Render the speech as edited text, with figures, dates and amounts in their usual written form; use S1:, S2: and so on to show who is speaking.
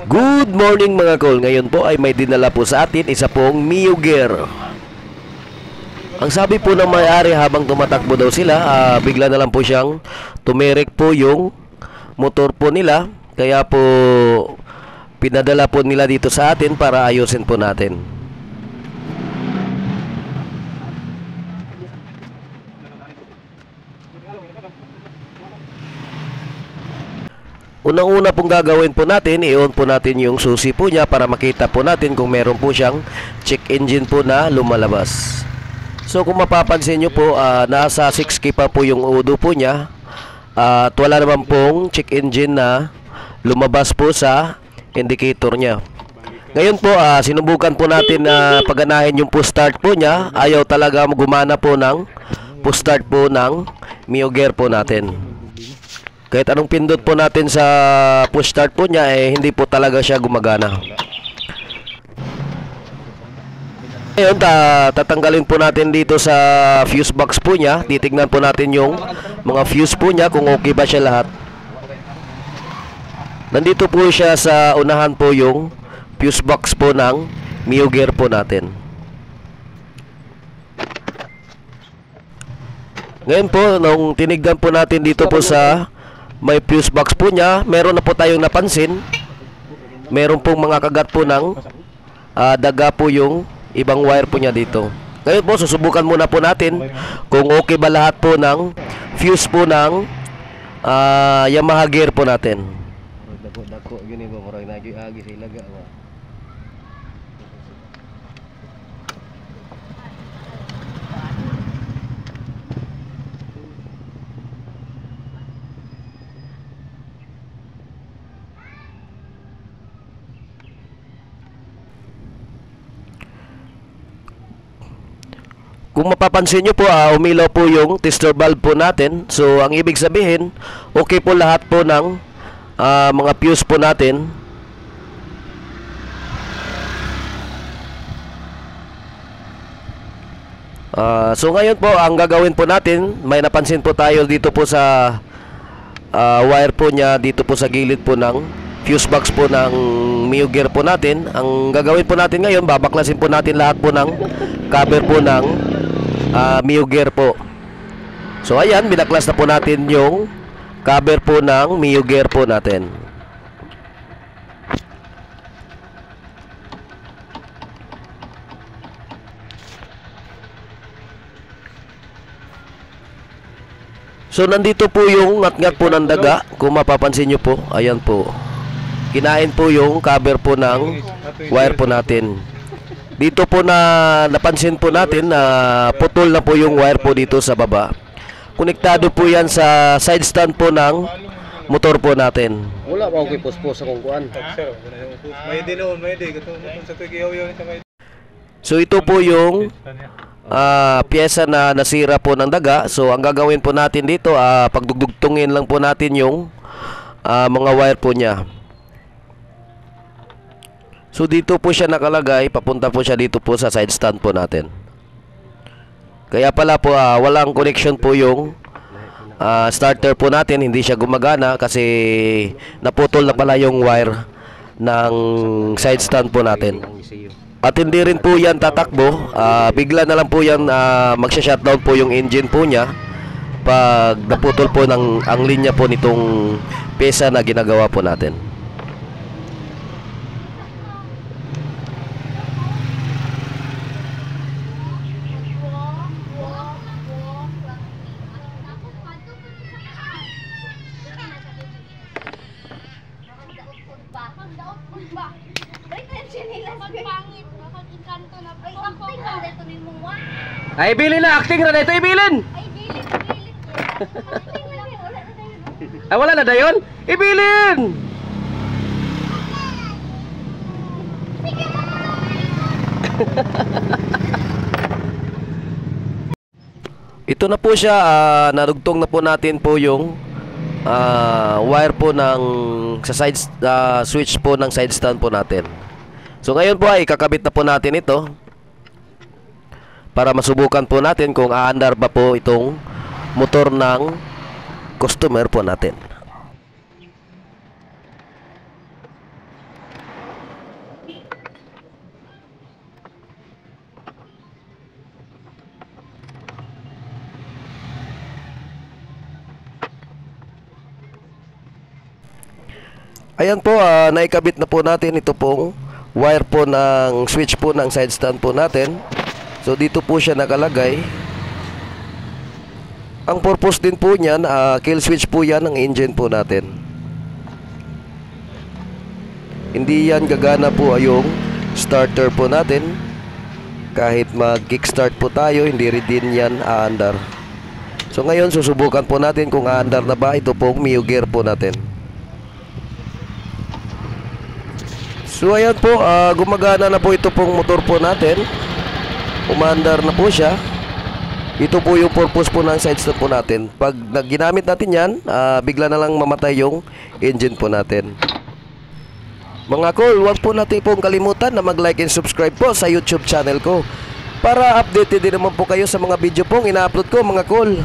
S1: Good morning mga kol. Ngayon po ay may dinala po sa atin isa pong Mio Gear. Ang sabi po ng may-ari habang tumatakbo daw sila, bigla na lang po siyang tumerek po yung motor po nila. Kaya po pinadala po nila dito sa atin para ayusin po natin. Unang-una pong gagawin po natin, i-on po natin yung susi po niya para makita po natin kung meron po siyang check engine po na lumalabas. So kung mapapansin nyo po, nasa 6K pa po yung udo po niya at wala naman pong check engine na lumabas po sa indicator niya. Ngayon po, sinubukan po natin na paganahin yung push start po niya. Ayaw talaga gumana po ng push start po ng Mio Gear po natin. Kahit anong pindot po natin sa push start po niya, hindi po talaga siya gumagana. Ngayon, tatanggalin po natin dito sa fuse box po niya. Titignan po natin yung mga fuse po niya kung okay ba siya lahat. Nandito po siya sa unahan po yung fuse box po ng Mio Gear po natin. Ngayon po, nung tinignan po natin dito po sa may fuse box po niya, meron na po tayong napansin. Meron pong mga kagat po ng daga po yung ibang wire po niya dito. Ngayon po, susubukan muna po natin kung okay ba lahat po ng fuse po ng Yamaha gear po natin. Dako-dako gini ba, murag nagyagi sa ilaga ba. Kung mapapansin nyo po, umilaw po yung tester valve po natin. So, ang ibig sabihin, okay po lahat po ng mga fuse po natin. So, ngayon po, ang gagawin po natin, may napansin po tayo dito po sa wire po niya, dito po sa gilid po ng fuse box po ng Mio Gear po natin. Ang gagawin po natin ngayon, babaklasin po natin lahat po ng cover po ng Mio Gear po. So ayan, binaklas na po natin yung cover po ng Mio Gear po natin. So nandito po yung ngat-ngat po ng daga. Kung mapapansin nyo po, ayan po, kinain po yung cover po ng wire po natin. Dito po napansin po natin na putol na po yung wire po dito sa baba. Konektado po yan sa side stand po ng motor po natin.
S2: Wala pa akong kipuspos sa kungkuan.
S1: So ito po yung pyesa na nasira po ng daga. So ang gagawin po natin dito, pagdugtungin lang po natin yung mga wire po niya. So dito po siya nakalagay, papunta po siya dito po sa side stand po natin. Kaya pala po walang connection po yung starter po natin, hindi siya gumagana kasi naputol na pala yung wire ng side stand po natin. At hindi rin po yan tatakbo, bigla na lang po yan magsha-shutdown po yung engine po niya pag naputol po ang linya po nitong pyesa na ginagawa po natin.
S2: Ay, bilin na, acting na dito, ibilin! Ay, wala na dayon? Ibilin!
S1: Ito na po siya, narugtong na po natin po yung wire po ng sa side switch po ng side stand po natin. So ngayon po ay kakabit na po natin ito para masubukan po natin kung aandar ba po itong motor ng customer po natin. Ayan po, naikabit na po natin ito pong wire po ng switch po ng side stand po natin. So dito po siya nakalagay. Ang purpose din po niyan, kill switch po yan ng engine po natin. Hindi yan gagana po yung starter po natin. Kahit mag-kickstart po tayo, hindi rin din yan aandar. So ngayon susubukan po natin kung aandar na ba ito pong Mio gear po natin. So ayan po, gumagana na po ito pong motor po natin. Umaandar na po siya. Ito po yung purpose po ng side stand po natin. Pag ginamit natin yan, bigla na lang mamatay yung engine po natin. Mga cool, huwag po natin pong kalimutan na mag-like and subscribe po sa YouTube channel ko para updated din naman po kayo sa mga video pong ina-upload ko, mga cool.